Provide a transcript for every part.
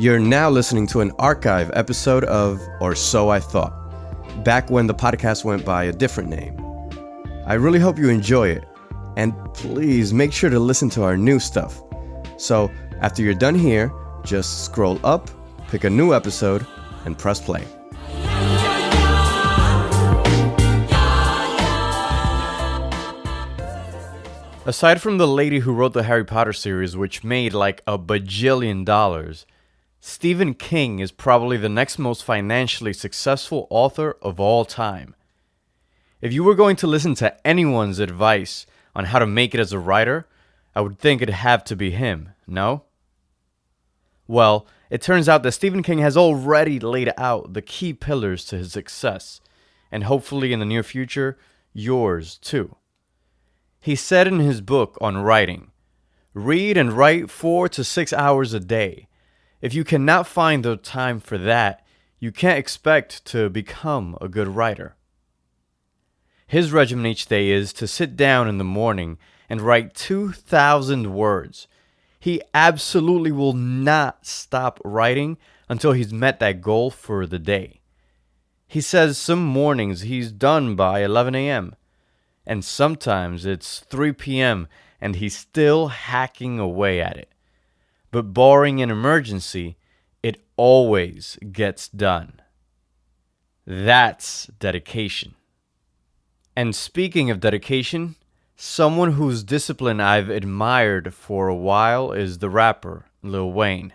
You're now listening to an archive episode of Or So I Thought, back when the podcast went by a different name. I really hope you enjoy it, and please make sure to listen to our new stuff. So, after you're done here, just scroll up, pick a new episode, and press play. Aside from the lady who wrote the Harry Potter series, which made like a bajillion dollars, Stephen King is probably the next most financially successful author of all time. If you were going to listen to anyone's advice on how to make it as a writer, I would think it'd have to be him, no? Well, it turns out that Stephen King has already laid out the key pillars to his success, and hopefully in the near future, yours too. He said in his book on writing, "Read and write 4 to 6 hours a day. If you cannot find the time for that, you can't expect to become a good writer." His regimen each day is to sit down in the morning and write 2,000 words. He absolutely will not stop writing until he's met that goal for the day. He says some mornings he's done by 11 a.m., and sometimes it's 3 p.m. and he's still hacking away at it. But barring an emergency, it always gets done. That's dedication. And speaking of dedication, someone whose discipline I've admired for a while is the rapper Lil Wayne.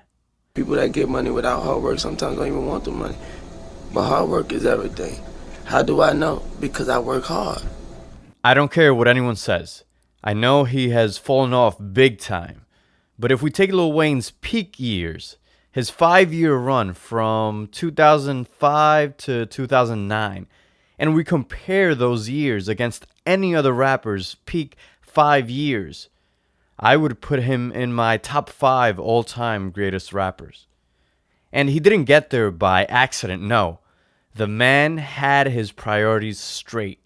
People that get money without hard work sometimes don't even want the money. But hard work is everything. How do I know? Because I work hard. I don't care what anyone says. I know he has fallen off big time. But if we take Lil Wayne's peak years, his 5-year run from 2005 to 2009, and we compare those years against any other rapper's peak 5 years, I would put him in my top 5 all-time greatest rappers. And he didn't get there by accident, no. The man had his priorities straight.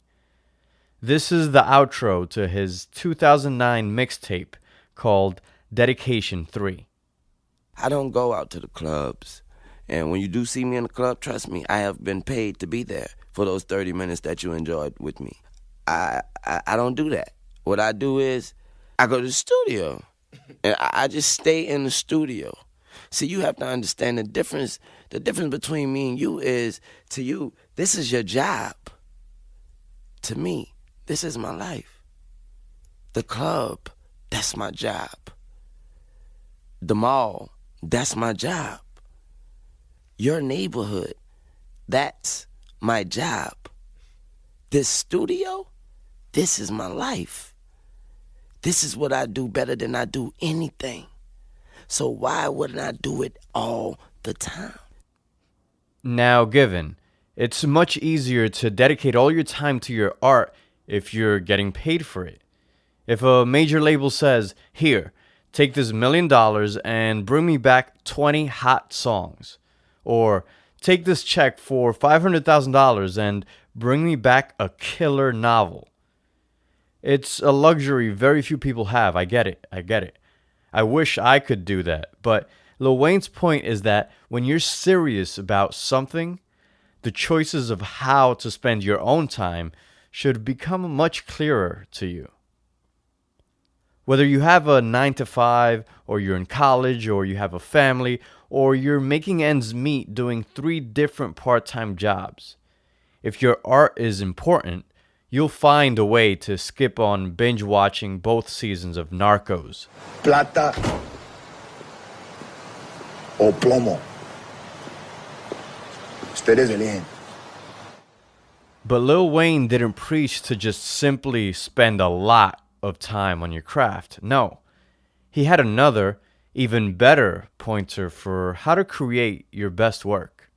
This is the outro to his 2009 mixtape called Dedication 3. I don't go out to the clubs. And when you do see me in the club, trust me, I have been paid to be there for those 30 minutes that you enjoyed with me. I don't do that. What I do is I go to the studio. And I just stay in the studio. See, you have to understand the difference. The difference between me and you is, to you, this is your job. To me, this is my life. The club, that's my job. The mall, that's my job. Your neighborhood, that's my job. This studio, this is my life. This is what I do better than I do anything. So why wouldn't I do it all the time? Now, given, it's much easier to dedicate all your time to your art if you're getting paid for it. If a major label says, "Here, take this $1 million and bring me back 20 hot songs," or "Take this check for $500,000 and bring me back a killer novel." It's a luxury very few people have. I get it. I wish I could do that. But Lil Wayne's point is that when you're serious about something, the choices of how to spend your own time should become much clearer to you. Whether you have a 9-to-5, or you're in college, or you have a family, or you're making ends meet doing 3 different part-time jobs, if your art is important, you'll find a way to skip on binge watching both seasons of Narcos. Plata o plomo. Ustedes eligen. But Lil Wayne didn't preach to just simply spend a lot of time on your craft. No, he had another, even better pointer for how to create your best work.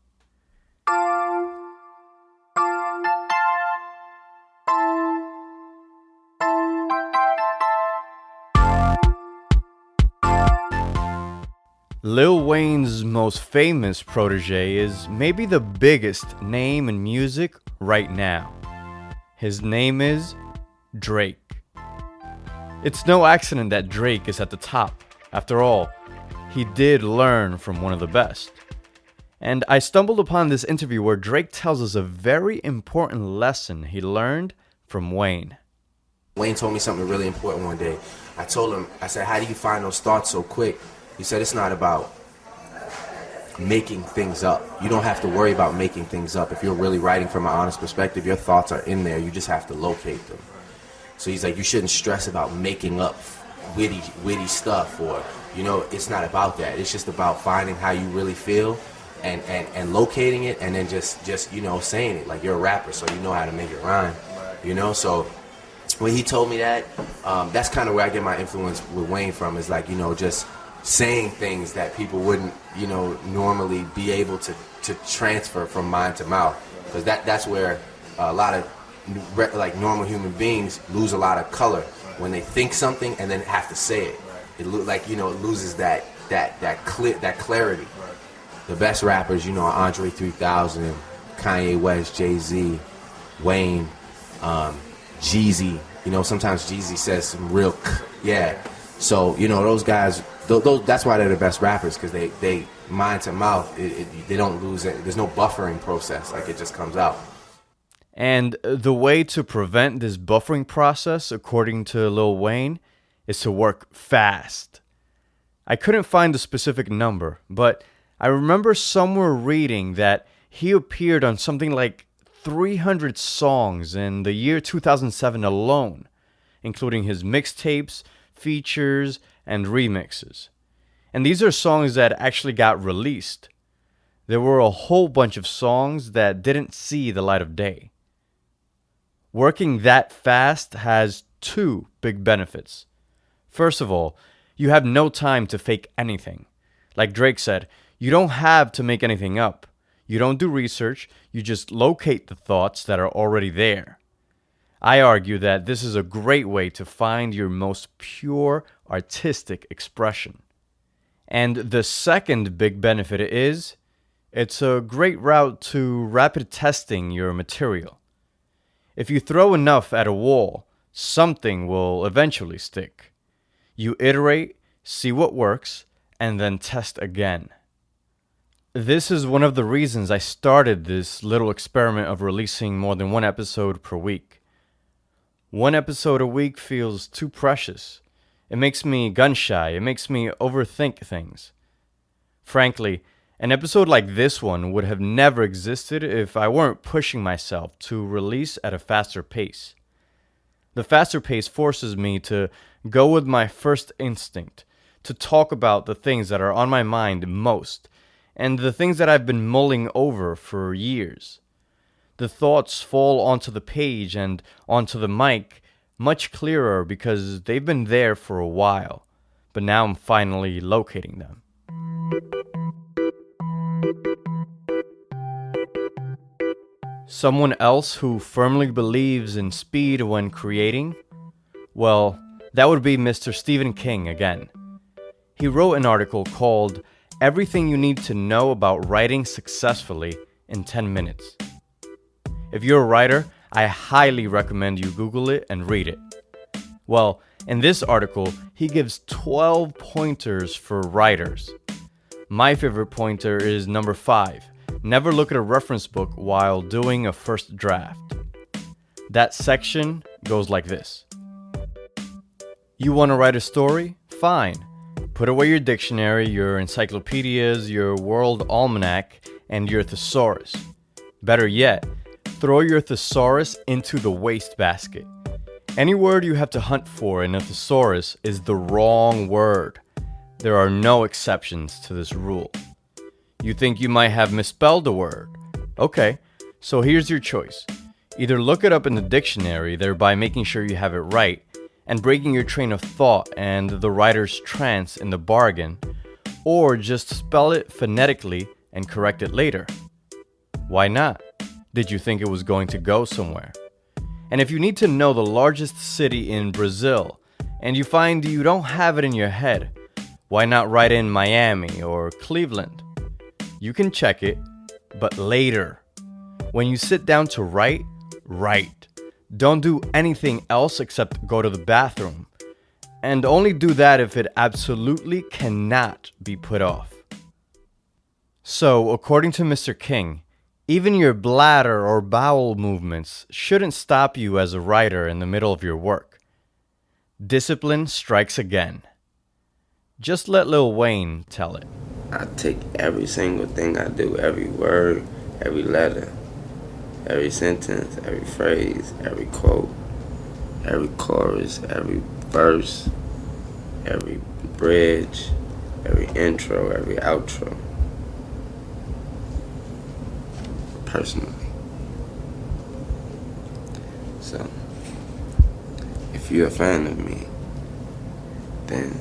Lil Wayne's most famous protege is maybe the biggest name in music right now. His name is Drake. It's no accident that Drake is at the top. After all, he did learn from one of the best. And I stumbled upon this interview where Drake tells us a very important lesson he learned from Wayne. Wayne told me something really important one day. I told him, I said, how do you find those thoughts so quick? He said, it's not about making things up. You don't have to worry about making things up. If you're really writing from an honest perspective, your thoughts are in there. You just have to locate them. So he's like, you shouldn't stress about making up witty stuff, or, you know, it's not about that. It's just about finding how you really feel and locating it, and then just you know, saying it. Like, you're a rapper, so you know how to make it rhyme, you know? So when he told me that, that's kind of where I get my influence with Wayne from, is like, you know, just saying things that people wouldn't, you know, normally be able to transfer from mind to mouth. Because that's where a lot of like normal human beings lose a lot of color when they think something and then have to say it. It like, you know, it loses that clarity. The best rappers, you know, are Andre 3000, Kanye West, Jay-Z, Wayne, Jeezy. You know, sometimes Jeezy says some real yeah. So, you know, those guys, that's why they're the best rappers, because they mind to mouth, they don't lose it. There's no buffering process, like it just comes out. And the way to prevent this buffering process, according to Lil Wayne, is to work fast. I couldn't find a specific number, but I remember somewhere reading that he appeared on something like 300 songs in the year 2007 alone, including his mixtapes, features, and remixes. And these are songs that actually got released. There were a whole bunch of songs that didn't see the light of day. Working that fast has two big benefits. First of all, you have no time to fake anything. Like Drake said, you don't have to make anything up. You don't do research, you just locate the thoughts that are already there. I argue that this is a great way to find your most pure artistic expression. And the second big benefit is, it's a great route to rapid testing your material. If you throw enough at a wall, something will eventually stick. You iterate, see what works, and then test again. This is one of the reasons I started this little experiment of releasing more than one episode per week. One episode a week feels too precious. It makes me gun-shy. It makes me overthink things. Frankly, an episode like this one would have never existed if I weren't pushing myself to release at a faster pace. The faster pace forces me to go with my first instinct, to talk about the things that are on my mind most, and the things that I've been mulling over for years. The thoughts fall onto the page and onto the mic much clearer because they've been there for a while, but now I'm finally locating them. Someone else who firmly believes in speed when creating? Well, that would be Mr. Stephen King again. He wrote an article called Everything You Need to Know About Writing Successfully in 10 Minutes. If you're a writer, I highly recommend you Google it and read it. Well, in this article, he gives 12 pointers for writers. My favorite pointer is number 5. Never look at a reference book while doing a first draft. That section goes like this. You want to write a story? Fine. Put away your dictionary, your encyclopedias, your world almanac, and your thesaurus. Better yet, throw your thesaurus into the wastebasket. Any word you have to hunt for in a thesaurus is the wrong word. There are no exceptions to this rule. You think you might have misspelled a word. Okay, so here's your choice. Either look it up in the dictionary, thereby making sure you have it right, and breaking your train of thought and the writer's trance in the bargain, or just spell it phonetically and correct it later. Why not? Did you think it was going to go somewhere? And if you need to know the largest city in Brazil, and you find you don't have it in your head, why not write in Miami or Cleveland? You can check it, but later. When you sit down to write, write. Don't do anything else except go to the bathroom. And only do that if it absolutely cannot be put off. So, according to Mr. King, even your bladder or bowel movements shouldn't stop you as a writer in the middle of your work. Discipline strikes again. Just let Lil Wayne tell it. I take every single thing I do, every word, every letter, every sentence, every phrase, every quote, every chorus, every verse, every bridge, every intro, every outro, personally. So, if you're a fan of me, then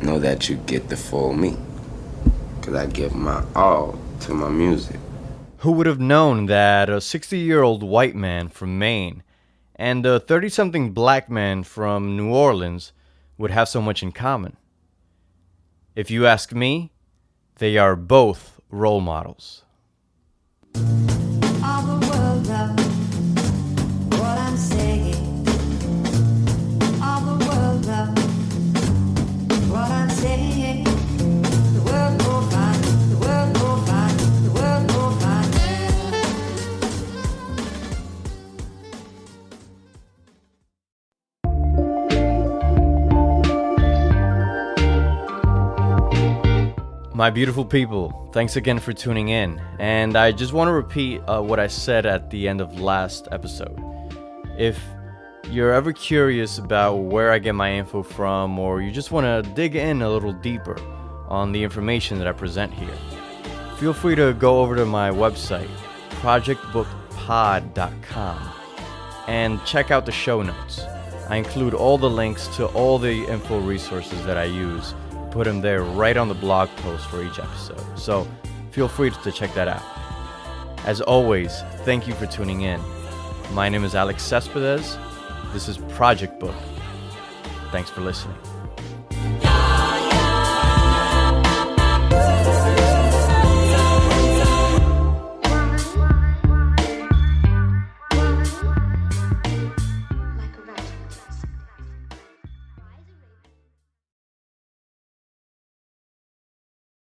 know that you get the full me, because I give my all to my music. Who would have known that a 60-year-old white man from Maine and a 30-something black man from New Orleans would have so much in common? If you ask me, they are both role models. All the world knows what I'm saying. All the world knows what I'm saying. The world will find, the world will find, the world will find. My beautiful people, thanks again for tuning in. And I just want to repeat what I said at the end of last episode. If you're ever curious about where I get my info from, or you just want to dig in a little deeper on the information that I present here, feel free to go over to my website, projectbookpod.com, and check out the show notes. I include all the links to all the info resources that I use. Put them there right on the blog post for each episode. So feel free to check that out. As always, thank you for tuning in. My name is Alex Cespedes. This is Project Book. Thanks for listening.